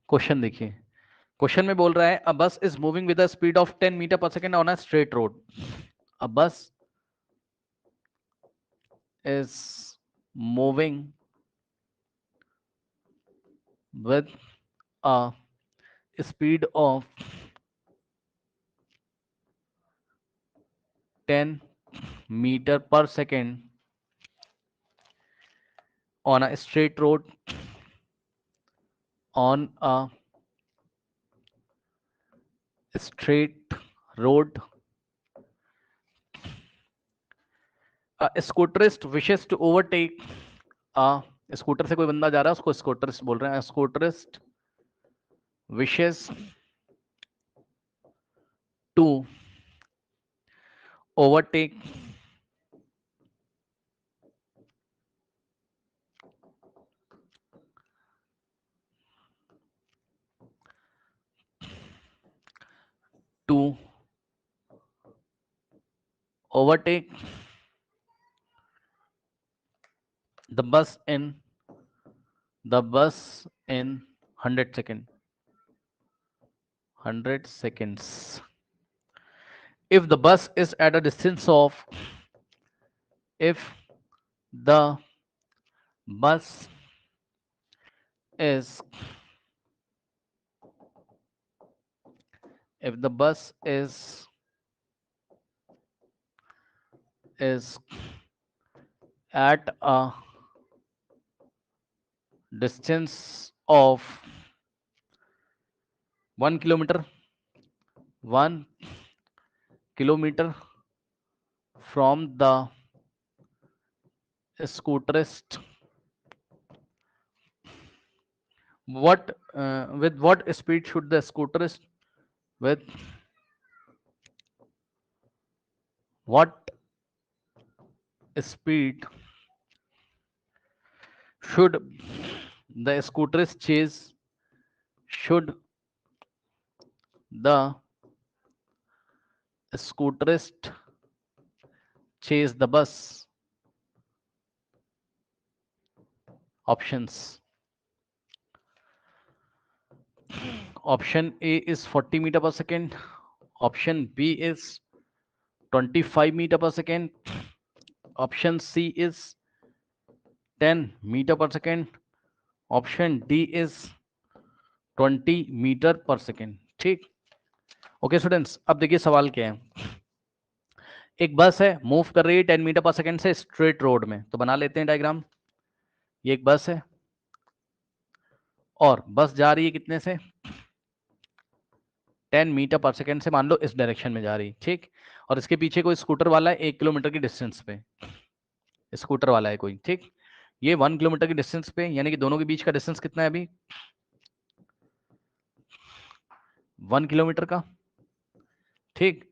Question देखिए, question में बोल रहा है a bus is moving with the speed of 10 metre per second on a straight road. A bus is moving with a speed of 10 meter per second on a straight road on a straight road. A scooterist wishes to overtake a scooter से कोई बंदा जा रहा है उसको स्कूटरिस्ट बोल रहे हैं। Scooterist wishes to overtake to overtake the bus in 100 seconds. If the bus is at a distance of if the bus is if the bus is at a distance of 1 kilometer 1 kilometer from the scooterist, with what speed should the scooterist with what speed should the scooterist chase should the scooterist chase the bus? Options. Option A is 40 meter per second. Option B is 25 meter per second. Option C is 10 meter per second. Option D is 20 metre per second. ठीक, okay students, अब देखिए सवाल क्या है। एक बस है, move कर रही है 10 मीटर पर सेकेंड से स्ट्रेट रोड में, तो बना लेते हैं डायग्राम। ये एक बस है और बस जा रही है कितने से 10 मीटर पर सेकेंड से, मान लो इस डायरेक्शन में जा रही, ठीक। और इसके पीछे कोई स्कूटर वाला है 1 किलोमीटर की डिस्टेंस पे, स्कूटर वाला है कोई, ठीक। ये 1 किलोमीटर की डिस्टेंस पे, यानी कि दोनों के बीच का डिस्टेंस कितना है अभी 1 किलोमीटर का, ठीक।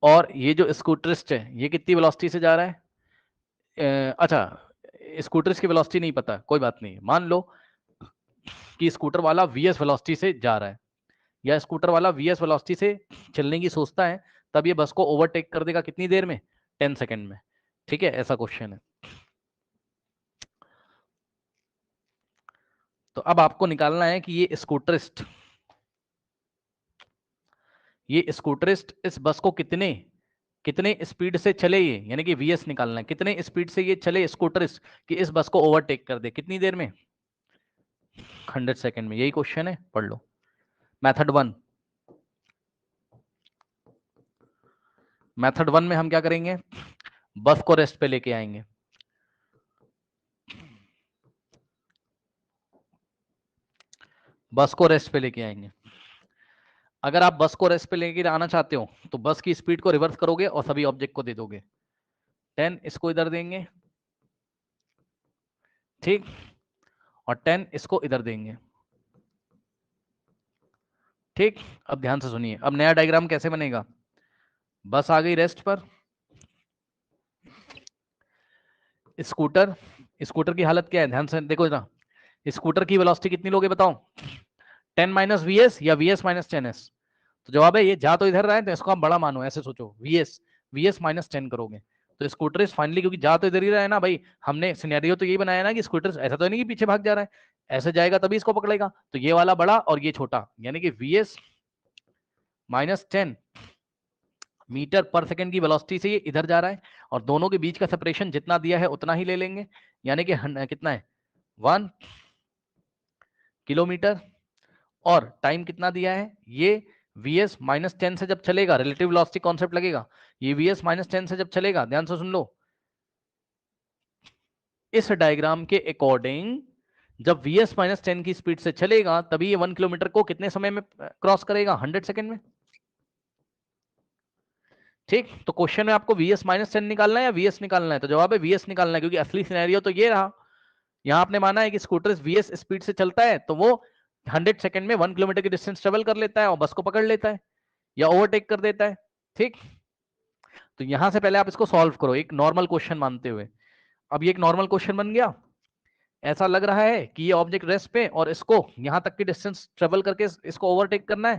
और ये जो स्कूटरिस्ट है ये कितनी वेलोसिटी से जा रहा है, अच्छा स्कूटरिस्ट की वेलोसिटी नहीं पता, कोई बात नहीं। मान लो कि स्कूटर वाला वीएस वेलोसिटी से जा रहा है, या स्कूटर वाला वीएस वेलोसिटी से चलने की सोचता है, तब ये बस को ओवरटेक कर देगा कितनी देर में 10 सेकंड में, ठीक है। ऐसा क्वेश्चन है। तो अब आपको निकालना है कि ये स्कूटरिस्ट इस बस को कितने स्पीड से चले, ये यानी कि वीएस निकालना है, कितने स्पीड से ये चले स्कूटरिस्ट कि इस बस को ओवरटेक कर दे कितनी देर में 100 सेकंड में। यही क्वेश्चन है, पढ़ लो। मेथड वन में हम क्या करेंगे, बस को रेस्ट पे लेके आएंगे, बस को रेस्ट पे लेके आएंगे। अगर आप बस को रेस्ट पे लेके आना चाहते हो तो बस की स्पीड को रिवर्स करोगे और सभी ऑब्जेक्ट को दे दोगे। 10 इसको इधर देंगे, ठीक, और 10 इसको इधर देंगे, ठीक। अब ध्यान से सुनिए, अब नया डायग्राम कैसे बनेगा। बस आ गई रेस्ट पर, स्कूटर की हालत क्या है, ध्यान से देखो ना। स्कूटर की वेलोसिटी कितनी लोगे बताओ, 10 माइनस वीएस या वीएस माइनस 10s। तो जवाब है ये जा तो इधर रहा है, तो इसको आप बड़ा मानो, ऐसे सोचो वीएस माइनस 10 करोगे तो स्कूटर फाइनली, क्योंकि जा तो इधर ही रहा है ना भाई, हमने सिनेरियो तो यही बनाया ना कि स्कूटर ऐसा तो नहीं कि पीछे भाग जा रहा है, ऐसे जाएगा तभी इसको पकड़ेगा, तो ये वाला बड़ा और ये छोटा, यानी कि वीएस माइनस 10 मीटर पर सेकंड की वेलोसिटी से ये इधर जा रहा है, और दोनों के बीच का सेपरेशन जितना दिया है उतना ही ले लेंगे, यानी कि कितना है 1 किलोमीटर। और टाइम कितना दिया है, ये वीएस माइनस 10 से जब चलेगा, रिलेटिव वेलोसिटी कॉन्सेप्ट लगेगा, ये वीएस माइनस 10 से जब चलेगा, ध्यान से सुन लो, इस डायग्राम के अकॉर्डिंग जब वीएस माइनस 10 की स्पीड से चलेगा तभी ये 1 किलोमीटर को कितने समय में क्रॉस करेगा, 100 सेकेंड में। ठीक, तो क्वेश्चन में आपको वीएस माइनस 10 निकालना है या वीएस निकालना है, तो जवाब है वीएस निकालना है, क्योंकि असली सिनेरियो तो ये रहा, यहां आपने माना है कि स्कूटर वीएस स्पीड से चलता है तो वो 100 सेकंड में 1 किलोमीटर की डिस्टेंस ट्रेवल कर लेता है और बस को पकड़ लेता है या ओवरटेक कर देता है। ठीक, तो यहां से पहले आप इसको सॉल्व करो एक नॉर्मल क्वेश्चन मानते हुए। अब ये एक नॉर्मल क्वेश्चन बन गया, ऐसा लग रहा है कि ये ऑब्जेक्ट रेस्ट पे और इसको यहां तक की डिस्टेंस ट्रेवल करके इसको ओवरटेक करना है,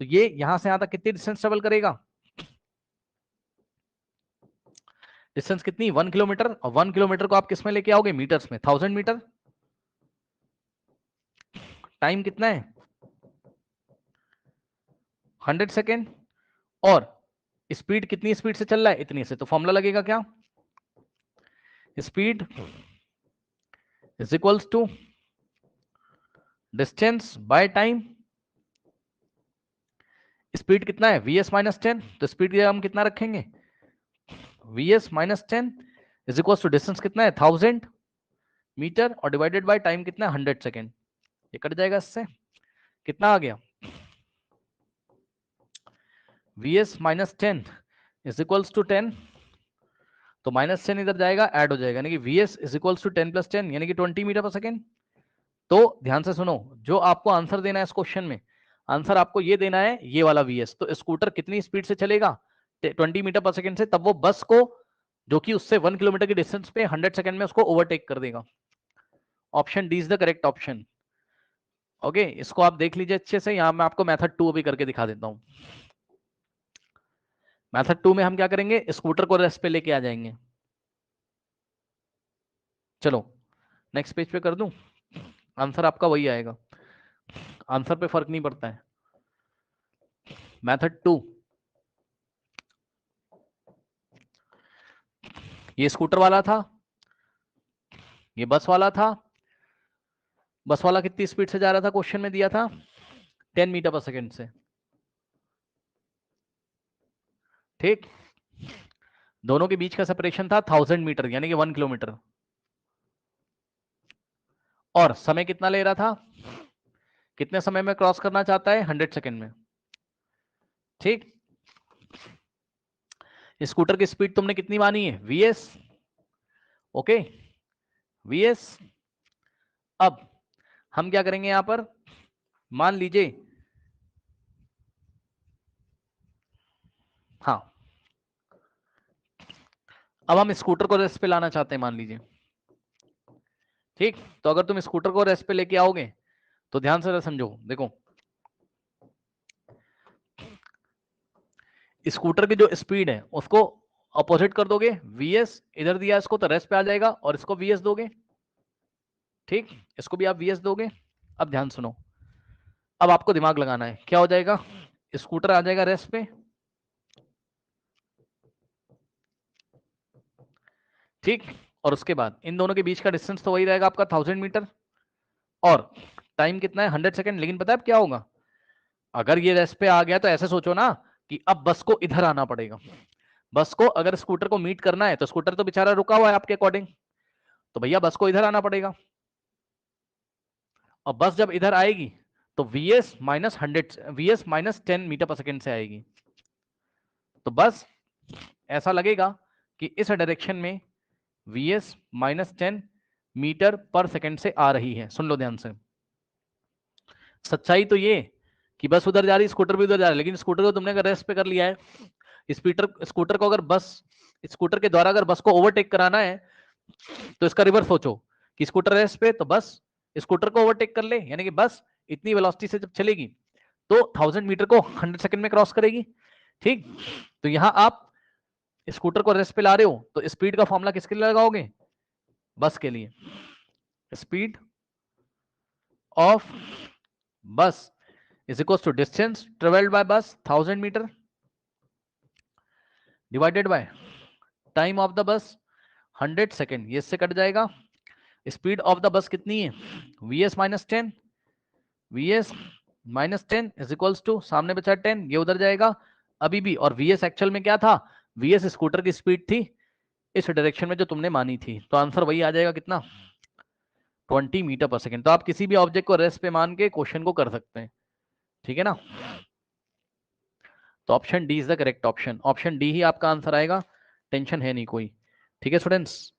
तो ये यहां से यहां तक कितनी डिस्टेंस ट्रेवल करेगा, डिस्टेंस कितनी 1 किलोमीटर, और 1 किलोमीटर को आप किस में लेके आओगे, मीटर्स में, 1000 मीटर। टाइम कितना है 100 सेकेंड, और स्पीड कितनी स्पीड से चल रहा है, इतनी से, तो फॉर्मूला लगेगा क्या, speed is equals to distance by time. Speed कितना है वीएस माइनस 10, तो स्पीड हम कितना रखेंगे, VS minus 10 is equals to distance कितना है 1000 मीटर, और डिवाइडेड बाय टाइम कितना है 100 सेकेंड। ये कट जाएगा, इससे कितना आ गया, VS minus 10 is equals to 10, तो माइनस 10 इधर जाएगा, ऐड हो जाएगा, यानी कि VS is equals to 10 plus 10 यानी कि 20 मीटर पर सेकेंड। तो ध्यान से सुनो, जो आपको आंसर देना है इस क्वेश्चन में, आंसर आपको ये देना है, ये वाला वीएस, तो स्कूटर कितनी स्पीड से चलेगा 20 मीटर पर सेकेंड से, तब वो बस को जो कि उससे 1 किलोमीटर की डिस्टेंस पे 100 सेकेंड में उसको ओवरटेक कर देगा। Option D is the correct option. Okay, इसको आप देख लीजिए अच्छे से, यहां मैं आपको मेथड 2 अभी करके दिखा देता हूं। मेथड 2 में हम क्या करेंगे, स्कूटर को रेस्ट पे लेके आ जाएंगे। चलो नेक्स्ट पेज पे कर दूं, आंसर आपका वही आएगा, आंसर पे फर्क नहीं पड़ता है। मेथड 2, ये स्कूटर वाला था, ये बस वाला था, बस वाला कितनी स्पीड से जा रहा था, क्वेश्चन में दिया था 10 मीटर पर सेकेंड से। ठीक, दोनों के बीच का सेपरेशन था 1000 मीटर यानी कि 1 किलोमीटर, और समय कितना ले रहा था, कितने समय में क्रॉस करना चाहता है, 100 सेकेंड में। ठीक, स्कूटर की स्पीड तुमने कितनी मानी है, वीएस। Okay, VS. अब हम क्या करेंगे यहां पर, मान लीजिए, हाँ, अब हम स्कूटर को रेस्ट पे लाना चाहते हैं मान लीजिए। ठीक, तो अगर तुम स्कूटर को रेस्ट पे लेके आओगे तो ध्यान से समझो, देखो स्कूटर की जो स्पीड है उसको अपोजिट कर दोगे, वीएस इधर दिया इसको तो रेस्ट पे आ जाएगा, और इसको वीएस दोगे। ठीक, इसको भी आप वीएस दोगे। अब ध्यान सुनो, अब आपको दिमाग लगाना है, क्या हो जाएगा, स्कूटर आ जाएगा रेस्ट पे। ठीक, और उसके बाद इन दोनों के बीच का डिस्टेंस तो वही रहेगा आपका 1000 मीटर, और टाइम कितना है 100 सेकेंड। लेकिन पता है अब क्या होगा, अगर ये रेस्ट पे आ गया तो ऐसे सोचो ना कि अब बस को इधर आना पड़ेगा, बस को अगर स्कूटर को मीट करना है तो स्कूटर तो बेचारा रुका हुआ है आपके अकॉर्डिंग, तो भैया बस को इधर आना पड़ेगा, और बस जब इधर आएगी तो VS minus 10 metre per second से आएगी, तो बस ऐसा लगेगा कि इस डायरेक्शन में VS minus 10 metre per second से आ रही है। सुन लो ध्यान से, सच्चाई तो ये कि बस उधर जा रही, स्कूटर भी उधर जा रहा है, लेकिन स्कूटर को तुमने अगर रेस्ट पे कर लिया है, स्कूटर को अगर बस, स्कूटर के द्वारा अगर बस को ओवरटेक कराना है तो इसका रिवर्स सोचो कि स्कूटर रेस्ट पे तो बस स्कूटर को ओवरटेक कर ले, यानी कि बस इतनी वेलोसिटी से जब चलेगी तो 1000 मीटर को 100 सेकंड में क्रॉस करेगी। ठीक, तो यहां आप स्कूटर को रेस्ट पे ला रहे हो तो स्पीड का फॉर्मूला किसके लिए लगाओगे, बस के लिए, speed of bus is equal to distance travelled by bus 1000 metre divided by time of the bus 100 second, ये इससे कट जाएगा। स्पीड ऑफ द बस कितनी है, vs minus 10, vs minus 10 is equals to सामने बचा 10, ये उधर जाएगा अभी भी। और vs एक्चुअल में क्या था, vs स्कूटर की स्पीड थी इस डायरेक्शन में जो तुमने मानी थी, तो आंसर वही आ जाएगा कितना, 20 मीटर पर सेकेंड। तो आप किसी भी ऑब्जेक्ट को रेस्ट पे मान के क्वेश्चन को कर सकते हैं, ठीक है ना। तो option D is the correct option, option D ही आपका आंसर आएगा, टेंशन है नहीं कोई। ठीक है स्टूडेंट्स।